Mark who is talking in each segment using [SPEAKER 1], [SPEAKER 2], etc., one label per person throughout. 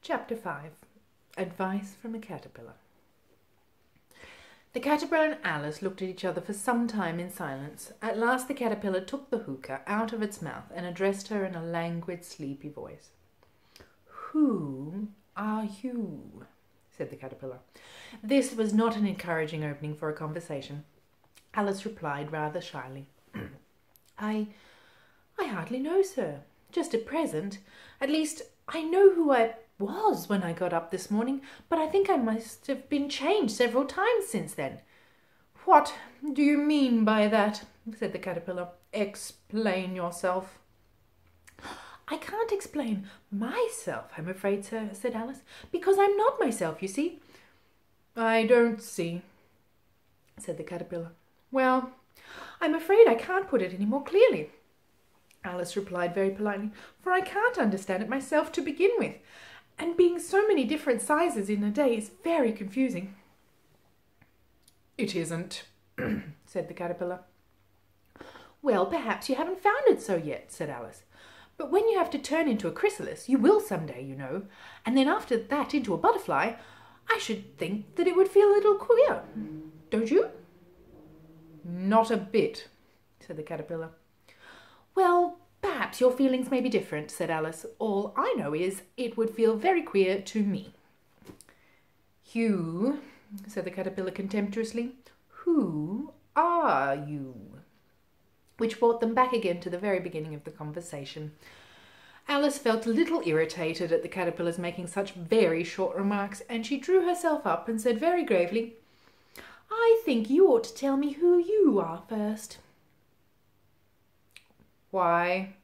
[SPEAKER 1] Chapter 5. Advice from a Caterpillar. The caterpillar and Alice looked at each other for some time in silence. At last the caterpillar took the hookah out of its mouth and addressed her in a languid, sleepy voice. "Who are you?" said the caterpillar. This was not an encouraging opening for a conversation. Alice replied rather shyly. I hardly know, sir. Just at present. At least, I know who I was when I got up this morning, but I think I must have been changed several times since then. What do you mean by that? Said the caterpillar. Explain yourself. I can't explain myself, I'm afraid, sir, said Alice, because I'm not myself, you see. I don't see, said the caterpillar. Well, I'm afraid I can't put it any more clearly, Alice replied very politely, for I can't understand it myself to begin with, and being so many different sizes in a day is very confusing. It isn't, said the caterpillar. Well, perhaps you haven't found it so yet, said Alice. But when you have to turn into a chrysalis, you will some day, you know, and then after that into a butterfly, I should think that it would feel a little queer, don't you? Not a bit, said the caterpillar. Well, perhaps your feelings may be different, said Alice. All I know is it would feel very queer to me. Hugh, said the caterpillar contemptuously, who are you? Which brought them back again to the very beginning of the conversation. Alice felt a little irritated at the caterpillar's making such very short remarks, and she drew herself up and said very gravely, I think you ought to tell me who you are first. Why?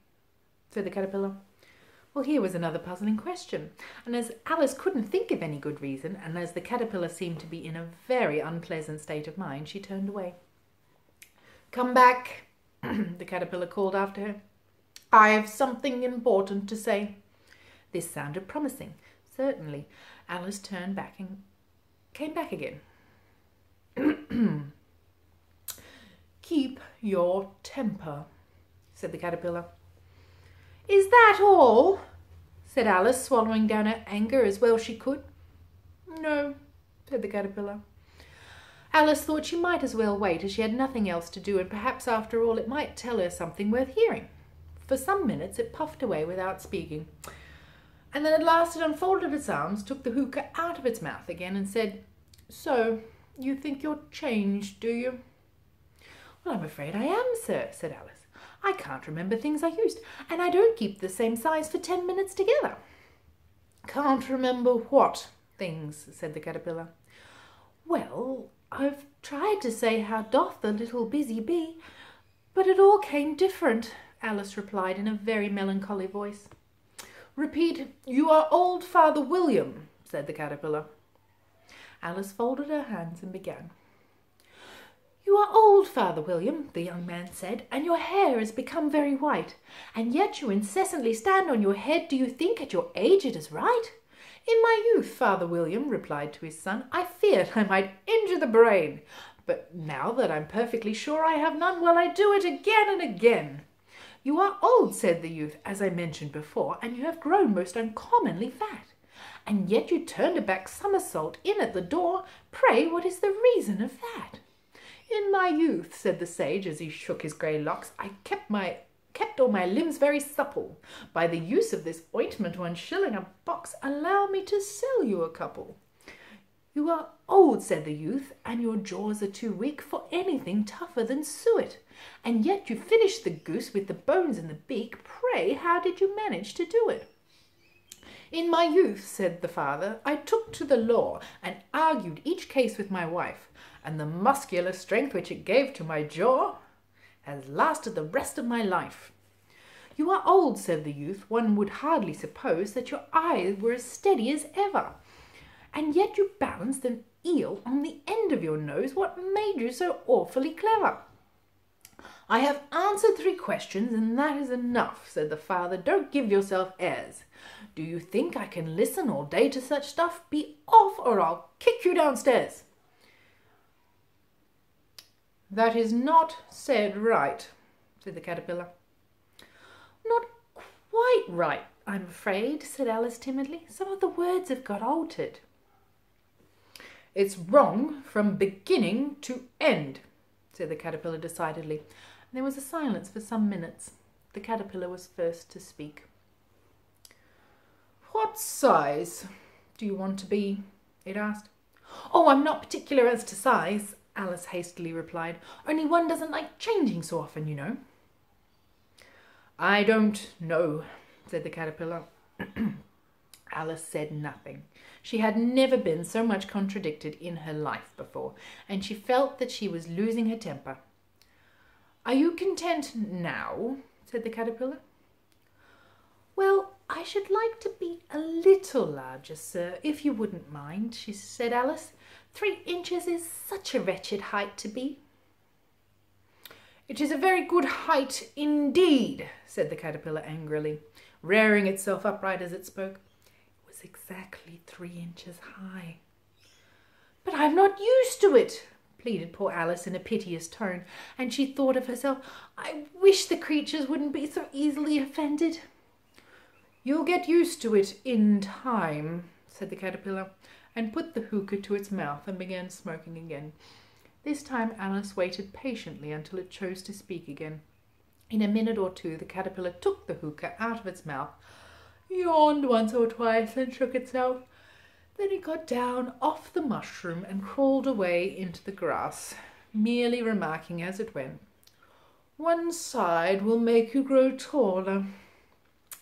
[SPEAKER 1] Said the caterpillar. Well, here was another puzzling question, and as Alice couldn't think of any good reason, and as the caterpillar seemed to be in a very unpleasant state of mind, she turned away. Come back, the caterpillar called after her. I have something important to say. This sounded promising. Certainly. Alice turned back and came back again. Keep your temper, said the caterpillar. Is that all? Said Alice, swallowing down her anger as well she could. No, said the caterpillar. Alice thought she might as well wait, as she had nothing else to do, and perhaps after all it might tell her something worth hearing. For some minutes it puffed away without speaking, and then at last it unfolded its arms, took the hookah out of its mouth again, and said, So, you think you're changed, do you? Well, I'm afraid I am, sir, said Alice. I can't remember things I used, and I don't keep the same size for 10 minutes together. Can't remember what things, said the caterpillar. Well, I've tried to say how doth the little busy bee, but it all came different, Alice replied in a very melancholy voice. Repeat, you are old Father William, said the caterpillar. Alice folded her hands and began. You are old, Father William, the young man said, and your hair has become very white, and yet you incessantly stand on your head. Do you think at your age it is right? In my youth, Father William replied to his son, I feared I might injure the brain, but now that I'm perfectly sure I have none, well, I do it again and again. You are old, said the youth, as I mentioned before, and you have grown most uncommonly fat. And yet you turned a back somersault in at the door. Pray, what is the reason of that? In my youth, said the sage, as he shook his grey locks, I kept all my limbs very supple. By the use of this ointment, 1 shilling a box, allow me to sell you a couple. You are old, said the youth, and your jaws are too weak for anything tougher than suet. And yet you finished the goose with the bones in the beak. Pray, how did you manage to do it? In my youth, said the father, I took to the law and argued each case with my wife, and the muscular strength which it gave to my jaw has lasted the rest of my life. You are old, said the youth. One would hardly suppose that your eyes were as steady as ever, and yet you balanced an eel on the end of your nose. What made you so awfully clever? I have answered 3 questions, and that is enough, said the father. Don't give yourself airs. Do you think I can listen all day to such stuff? Be off, or I'll kick you downstairs. That is not said right, said the caterpillar. Not quite right, I'm afraid, said Alice timidly. Some of the words have got altered. It's wrong from beginning to end, said the caterpillar decidedly. And there was a silence for some minutes. The caterpillar was first to speak. What size do you want to be? It asked. Oh, I'm not particular as to size, Alice hastily replied. Only one doesn't like changing so often, you know. I don't know, said the caterpillar. Alice said nothing. She had never been so much contradicted in her life before, and she felt that she was losing her temper. Are you content now? Said the caterpillar. Well, I should like to be a little larger, sir, if you wouldn't mind, said Alice. 3 inches is such a wretched height to be. It is a very good height indeed, said the caterpillar angrily, rearing itself upright as it spoke. It was exactly 3 inches high. But I'm not used to it, pleaded poor Alice in a piteous tone, and she thought of herself, I wish the creatures wouldn't be so easily offended. You'll get used to it in time, said the caterpillar, and put the hookah to its mouth and began smoking again. This time Alice waited patiently until it chose to speak again. In a minute or two the caterpillar took the hookah out of its mouth, yawned once or twice and shook itself. Then it got down off the mushroom and crawled away into the grass, merely remarking as it went, One side will make you grow taller,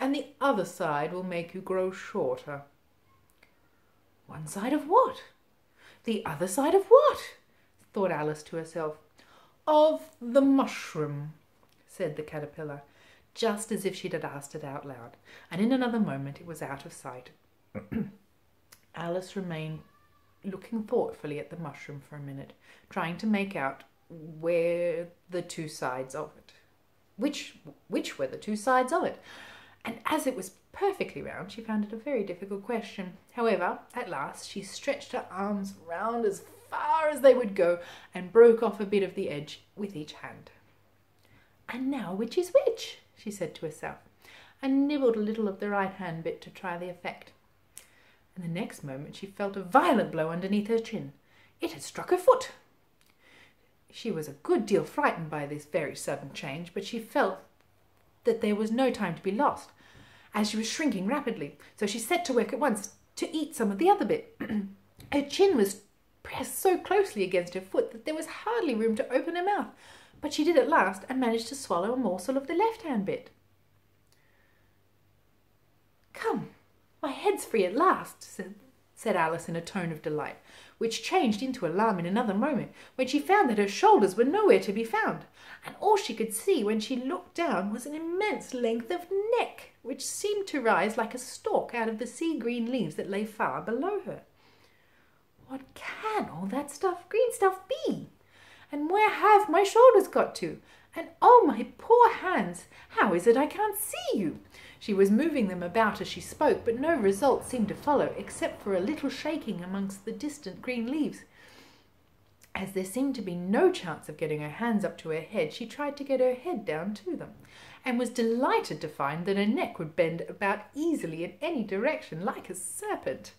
[SPEAKER 1] and the other side will make you grow shorter. One side of what? The other side of what? Thought Alice to herself. Of the mushroom, said the caterpillar, just as if she had asked it out loud, and in another moment it was out of sight. Alice remained looking thoughtfully at the mushroom for a minute, trying to make out where the 2 sides of it. Which were the 2 sides of it? And as it was perfectly round, she found it a very difficult question. However, at last she stretched her arms round as far as they would go and broke off a bit of the edge with each hand. And now which is which? She said to herself, and nibbled a little of the right hand bit to try the effect. And the next moment she felt a violent blow underneath her chin. It had struck her foot. She was a good deal frightened by this very sudden change, but she felt that there was no time to be lost, as she was shrinking rapidly, so she set to work at once to eat some of the other bit. Her chin was pressed so closely against her foot that there was hardly room to open her mouth, but she did at last and managed to swallow a morsel of the left-hand bit. Come, my head's free at last, said Alice in a tone of delight, which changed into alarm in another moment, when she found that her shoulders were nowhere to be found, and all she could see when she looked down was an immense length of neck, which seemed to rise like a stalk out of the sea-green leaves that lay far below her. What can all that green stuff be? And where have my shoulders got to? And oh, my poor hands, how is it I can't see you? She was moving them about as she spoke, but no result seemed to follow, except for a little shaking amongst the distant green leaves. As there seemed to be no chance of getting her hands up to her head, she tried to get her head down to them, and was delighted to find that her neck would bend about easily in any direction, like a serpent.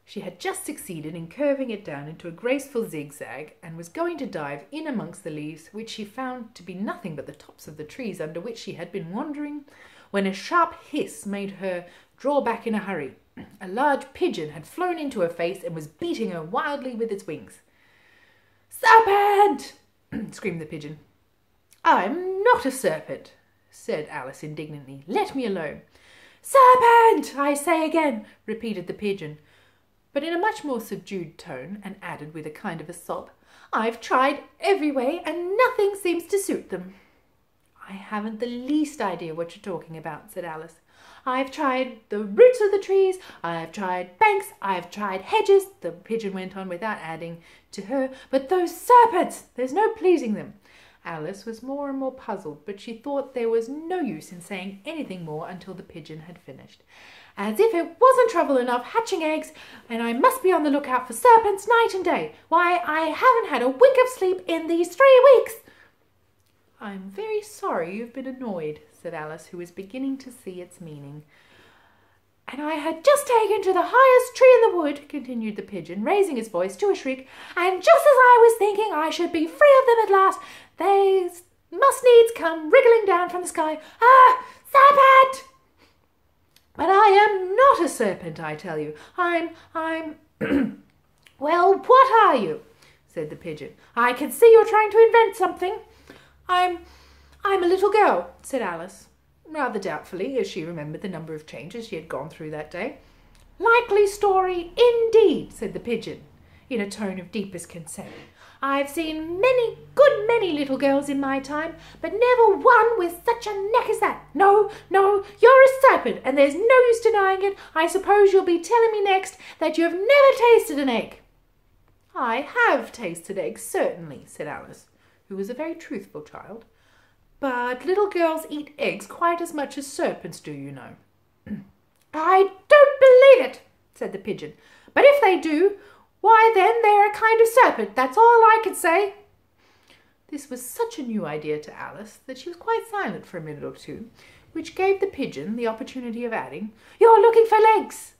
[SPEAKER 1] She had just succeeded in curving it down into a graceful zigzag, and was going to dive in amongst the leaves, which she found to be nothing but the tops of the trees under which she had been wandering, when a sharp hiss made her draw back in a hurry. A large pigeon had flown into her face and was beating her wildly with its wings. "Serpent!" screamed the pigeon. "I'm not a serpent," said Alice indignantly. "Let me alone." "Serpent, I say again," repeated the pigeon, but in a much more subdued tone, and added with a kind of a sob, "I've tried every way and nothing seems to suit them." "I haven't the least idea what you're talking about," said Alice. "I've tried the roots of the trees, I've tried banks, I've tried hedges," the pigeon went on without adding to her, "but those serpents, there's no pleasing them." Alice was more and more puzzled, but she thought there was no use in saying anything more until the pigeon had finished. "As if it wasn't trouble enough hatching eggs, and I must be on the lookout for serpents night and day. Why, I haven't had a wink of sleep in these 3 weeks." "I'm very sorry you've been annoyed," said Alice, who was beginning to see its meaning. "And I had just taken to the highest tree in the wood," continued the pigeon, raising his voice to a shriek, "and just as I was thinking I should be free of them at last, they must needs come wriggling down from the sky. Ah, serpent! But I am not a serpent, I tell you. I'm Well, what are you?" said the pigeon. "I can see you're trying to invent something." I'm a little girl," said Alice, rather doubtfully, as she remembered the number of changes she had gone through that day. "Likely story, indeed," said the pigeon, in a tone of deepest concern. "I've seen good many little girls in my time, but never one with such a neck as that. No, you're a serpent, and there's no use denying it. I suppose you'll be telling me next that you have never tasted an egg." "I have tasted eggs, certainly," said Alice, who was a very truthful child. "But little girls eat eggs quite as much as serpents do, you know." "I don't believe it," said the pigeon. "But if they do, why then they're a kind of serpent. That's all I can say." This was such a new idea to Alice that she was quite silent for a minute or two, which gave the pigeon the opportunity of adding, "You're looking for legs.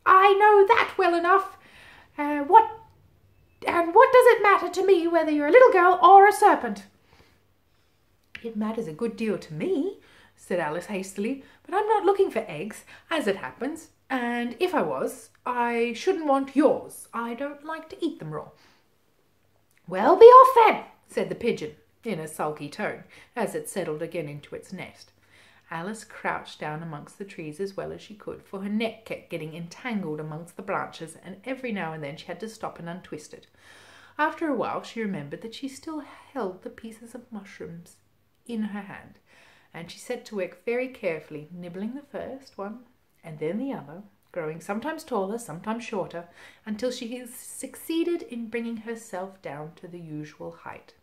[SPEAKER 1] I know that well enough. What does it matter to me whether you're a little girl or a serpent?" "It matters a good deal to me," said Alice hastily, "but I'm not looking for eggs, as it happens, and if I was, I shouldn't want yours. I don't like to eat them raw." "Well, be off then," said the pigeon, in a sulky tone, as it settled again into its nest. Alice crouched down amongst the trees as well as she could, for her neck kept getting entangled amongst the branches, and every now and then she had to stop and untwist it. After a while she remembered that she still held the pieces of mushrooms in her hand, and she set to work very carefully, nibbling the first one and then the other, growing sometimes taller, sometimes shorter, until she succeeded in bringing herself down to the usual height.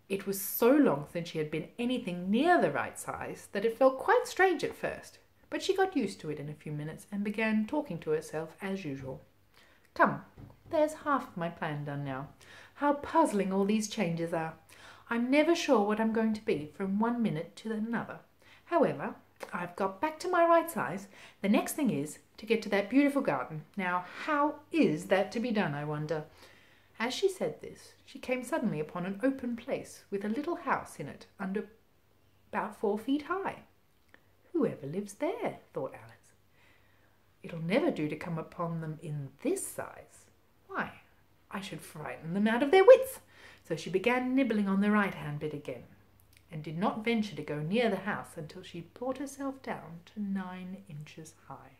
[SPEAKER 1] It was so long since she had been anything near the right size that it felt quite strange at first, but she got used to it in a few minutes and began talking to herself as usual. "Come, there's half of my plan done now. How puzzling all these changes are! I'm never sure what I'm going to be from one minute to another. However, I've got back to my right size. The next thing is to get to that beautiful garden. Now, how is that to be done, I wonder?" As she said this, she came suddenly upon an open place with a little house in it, about 4 feet high. "Whoever lives there?" thought Alice. "It'll never do to come upon them in this size. Why, I should frighten them out of their wits." So she began nibbling on the right-hand bit again, and did not venture to go near the house until she brought herself down to 9 inches high.